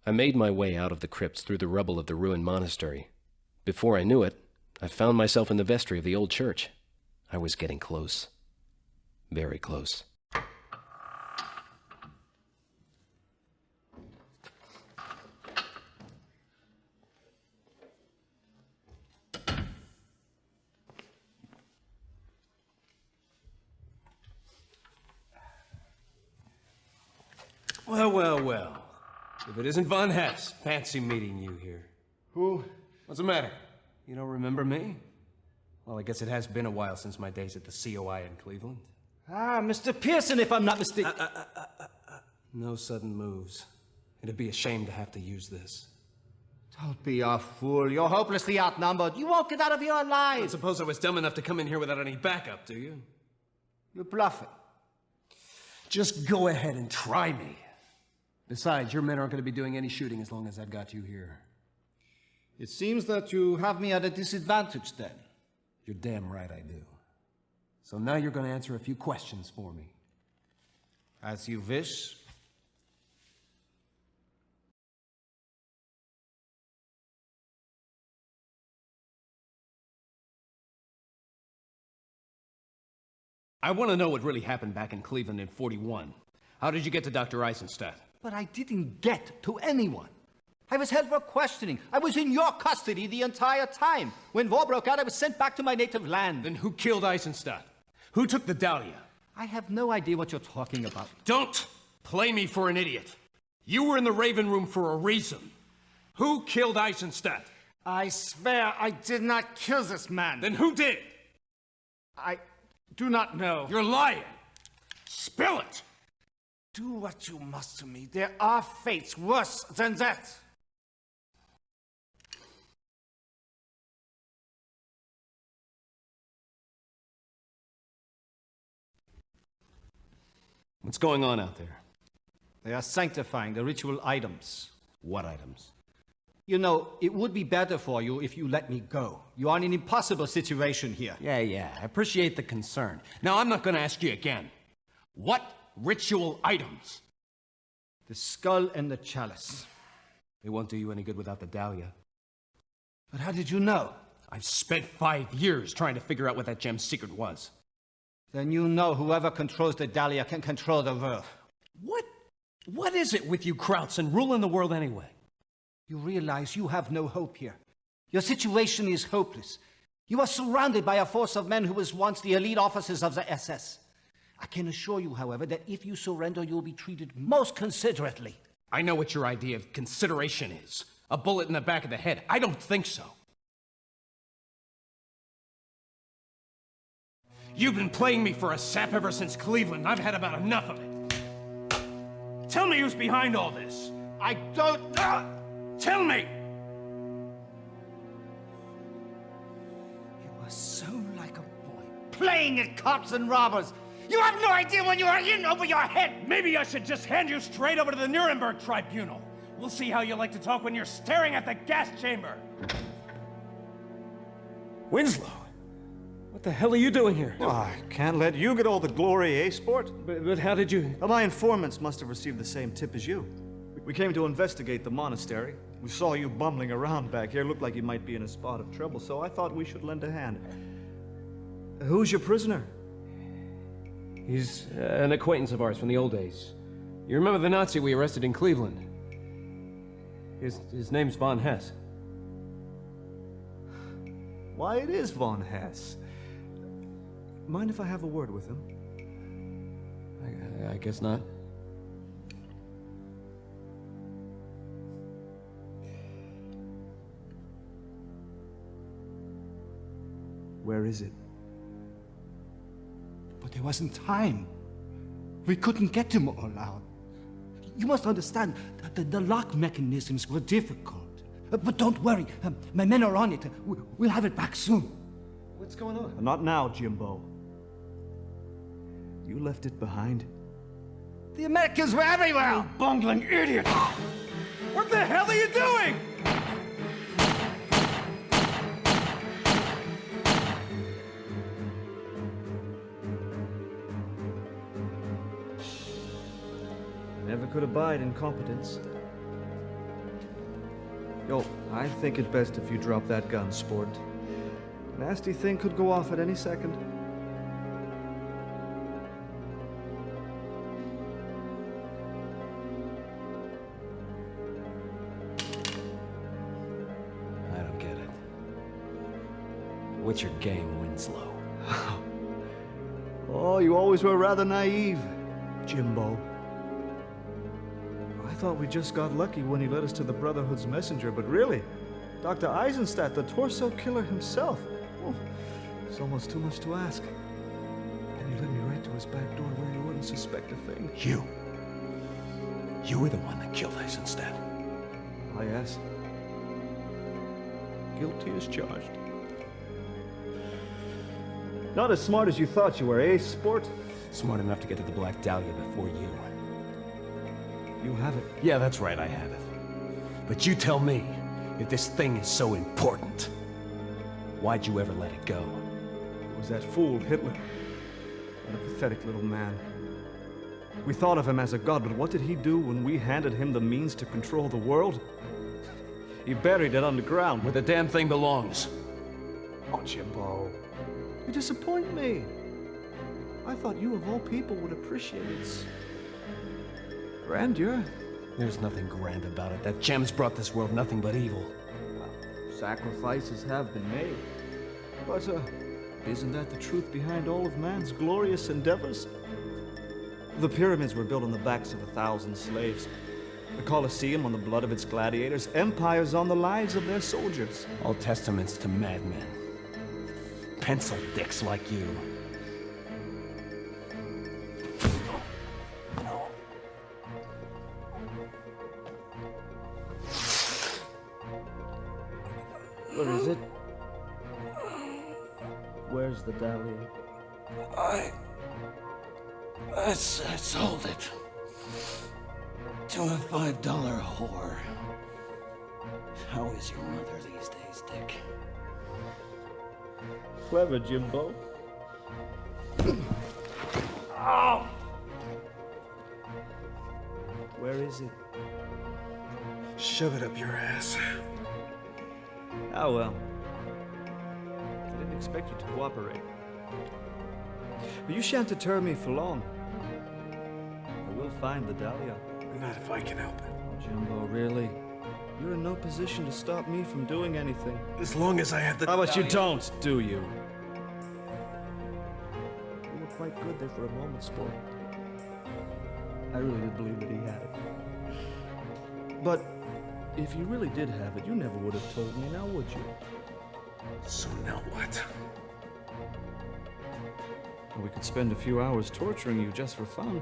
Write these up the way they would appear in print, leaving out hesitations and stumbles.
I made my way out of the crypts through the rubble of the ruined monastery. Before I knew it, I found myself in the vestry of the old church. I was getting close. Very close. Well, well, well. If it isn't Von Hess, fancy meeting you here. Who? What's the matter? You don't remember me? Well, I guess it has been a while since my days at the COI in Cleveland. Ah, Mr. Pearson, if I'm not mistaken. No sudden moves. It'd be a shame to have to use this. Don't be a fool. You're hopelessly outnumbered. You won't get out of here I alive. suppose I was dumb enough to come in here without any backup, do you? You're bluffing. Just go ahead and try me. Besides, your men aren't going to be doing any shooting as long as I've got you here. It seems that you have me at a disadvantage then. You're damn right I do. So now you're going to answer a few questions for me. As you wish. I want to know what really happened back in Cleveland in '41. How did you get to Dr. Eisenstadt? But I didn't get to anyone. I was held for questioning. I was in your custody the entire time. When war broke out, I was sent back to my native land. Then who killed Eisenstadt? Who took the Dahlia? I have no idea what you're talking about. Don't play me for an idiot. You were in the Raven Room for a reason. Who killed Eisenstadt? I swear I did not kill this man. Then who did? I do not know. You're lying. Spill it. Do what you must to me. There are fates worse than that. What's going on out there? They are sanctifying the ritual items. What items? You know, it would be better for you if you let me go. You are in an impossible situation here. Yeah, I appreciate the concern. Now, I'm not going to ask you again. What ritual items? The skull and the chalice. They won't do you any good without the Dahlia. But how did you know? I've spent 5 years trying to figure out what that gem's secret was. Then you know whoever controls the Dahlia can control the world. What is it with you Krauts and ruling the world anyway? You realize you have no hope here. Your situation is hopeless. You are surrounded by a force of men who was once the elite officers of the SS. I can assure you, however, that if you surrender, you'll be treated most considerately. I know what your idea of consideration is. A bullet in the back of the head. I don't think so. You've been playing me for a sap ever since Cleveland. I've had about enough of it. Tell me who's behind all this. I don't... Tell me! You are so like a boy, playing at cops and robbers. You have no idea when you are in over your head. Maybe I should just hand you straight over to the Nuremberg tribunal. We'll see how you like to talk when you're staring at the gas chamber. Winslow, what the hell are you doing here? Well, I can't let you get all the glory, eh, sport? But how did you... Well, my informants must have received the same tip as you. We came to investigate the monastery. We saw you bumbling around back here. Looked like you might be in a spot of trouble, so I thought we should lend a hand. Who's your prisoner? He's an acquaintance of ours from the old days. You remember the Nazi we arrested in Cleveland? His name's Von Hess. Why, it is Von Hess. Mind if I have a word with him? I guess not. Where is it? But there wasn't time. We couldn't get them all out. You must understand that the lock mechanisms were difficult. But don't worry, my men are on it. We'll have it back soon. What's going on? Not now, Jimbo. You left it behind. The Americans were everywhere! You bungling idiot! What the hell are you doing? I never could abide incompetence. Yo, I think it best if you drop that gun, sport. Nasty thing could go off at any second. I don't get it. What's your game, Winslow? Oh, you always were rather naive, Jimbo. I thought we just got lucky when he led us to the Brotherhood's messenger, but really, Dr. Eisenstadt, the torso killer himself. Oh, it's almost too much to ask. And he led me right to his back door where you wouldn't suspect a thing. You. You were the one that killed Eisenstadt. Ah, yes. Guilty as charged. Not as smart as you thought you were, eh, sport? Smart enough to get to the Black Dahlia before you. You have it. Yeah, that's right, I have it. But you tell me, if this thing is so important, why'd you ever let it go? It was that fool, Hitler. What a pathetic little man. We thought of him as a god, but what did he do when we handed him the means to control the world? He buried it underground. Where the damn thing belongs. Oh, Jimbo. You disappoint me. I thought you, of all people, would appreciate its grandeur. There's nothing grand about it. That gem's brought this world nothing but evil. Sacrifices have been made. But, isn't that the truth behind all of man's glorious endeavors? The pyramids were built on the backs of 1,000 slaves. The Colosseum on the blood of its gladiators. Empires on the lives of their soldiers. All testaments to madmen. Pencil dicks like you. What is it? Where's the Dahlia? I sold it to a $5 whore. How is your mother these days, Dick? Clever, Jimbo. Ow! Where is it? Shove it up your ass. Oh, well. I didn't expect you to cooperate. But you shan't deter me for long. I will find the Dahlia. Not if I can help it. Oh, Jimbo, really? You're in no position to stop me from doing anything. As long as I have the How about you Dahlia. don't, do you? You were quite good there for a moment, sport. I really did believe that he had it. But if you really did have it, you never would have told me, now would you? So now what? We could spend a few hours torturing you just for fun.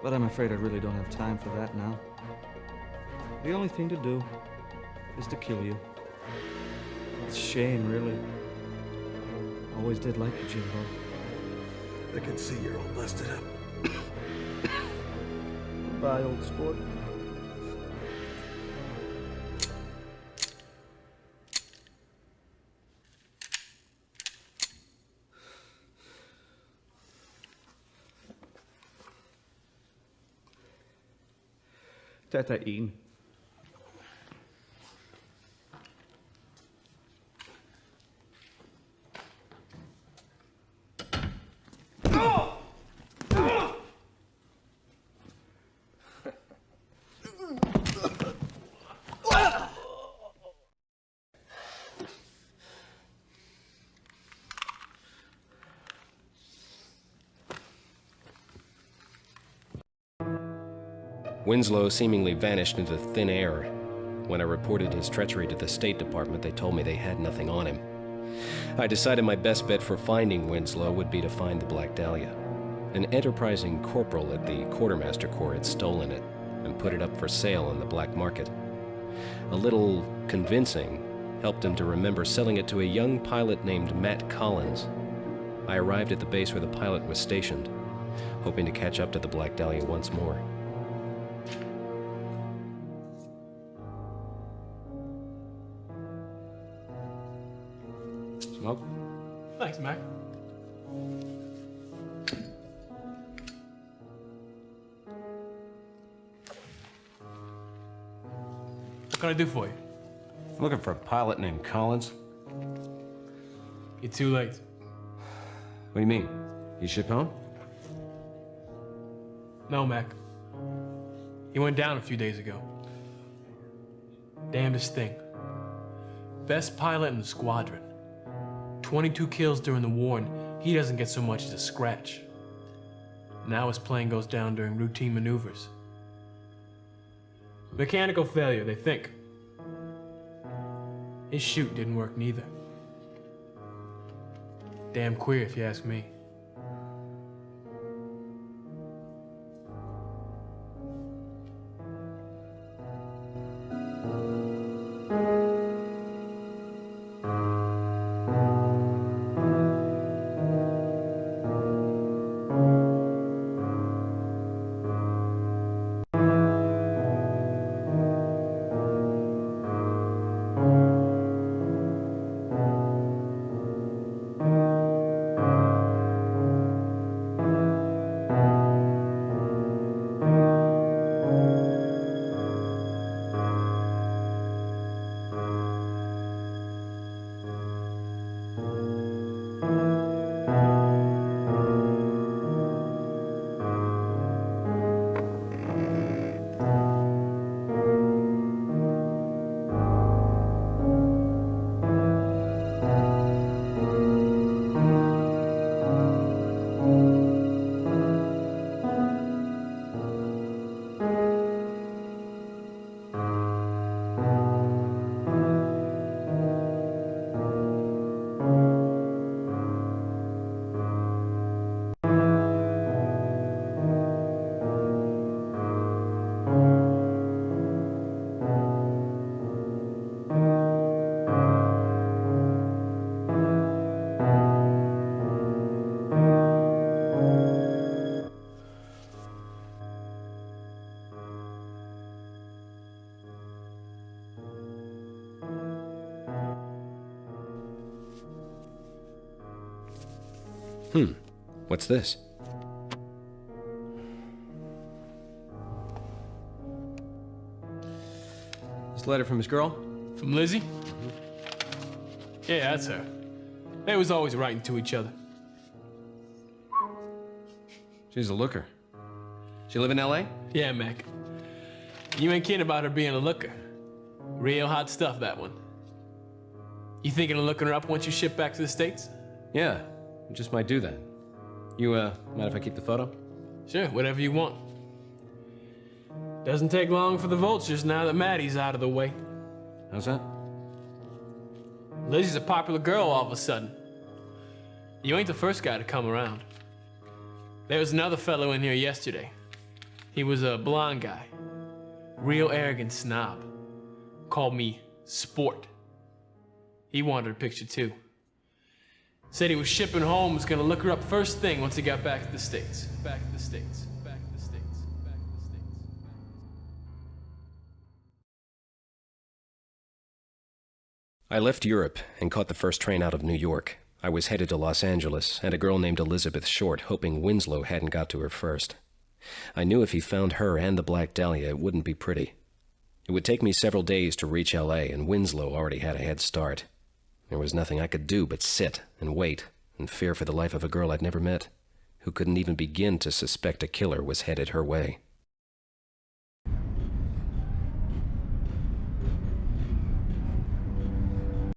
But I'm afraid I really don't have time for that now. The only thing to do is to kill you. It's a shame, really. Always did like you, Jimbo. I can see you're all busted up. Goodbye, old sport. Tata Ian. Winslow seemingly vanished into thin air. When I reported his treachery to the State Department, they told me they had nothing on him. I decided my best bet for finding Winslow would be to find the Black Dahlia. An enterprising corporal at the Quartermaster Corps had stolen it and put it up for sale on the black market. A little convincing helped him to remember selling it to a young pilot named Matt Collins. I arrived at the base where the pilot was stationed, hoping to catch up to the Black Dahlia once more. Smoke? Thanks, Mac. What can I do for you? I'm looking for a pilot named Collins. You're too late. What do you mean? You ship home? No, Mac. He went down a few days ago. Damnedest thing. Best pilot in the squadron. 22 kills during the war, and he doesn't get so much as a scratch. Now his plane goes down during routine maneuvers. Mechanical failure, they think. His chute didn't work neither. Damn queer, if you ask me. What's this? This letter from his girl? From Lizzie? Yeah, that's her. They was always writing to each other. She's a looker. She live in L.A.? Yeah, Mac. You ain't kidding about her being a looker. Real hot stuff, that one. You thinking of looking her up once you ship back to the States? Yeah, I just might do that. You, mind if I keep the photo? Sure, whatever you want. Doesn't take long for the vultures now that Maddie's out of the way. How's that? Lizzie's a popular girl all of a sudden. You ain't the first guy to come around. There was another fellow in here yesterday. He was a blonde guy. Real arrogant snob. Called me Sport. He wanted a picture too. Said he was shipping home, was gonna look her up first thing once he got back to the States. Back to the States. Back to the States. Back to the States. I left Europe and caught the first train out of New York. I was headed to Los Angeles and a girl named Elizabeth Short, hoping Winslow hadn't got to her first. I knew if he found her and the Black Dahlia, it wouldn't be pretty. It would take me several days to reach L.A., and Winslow already had a head start. There was nothing I could do but sit and wait and fear for the life of a girl I'd never met, who couldn't even begin to suspect a killer was headed her way.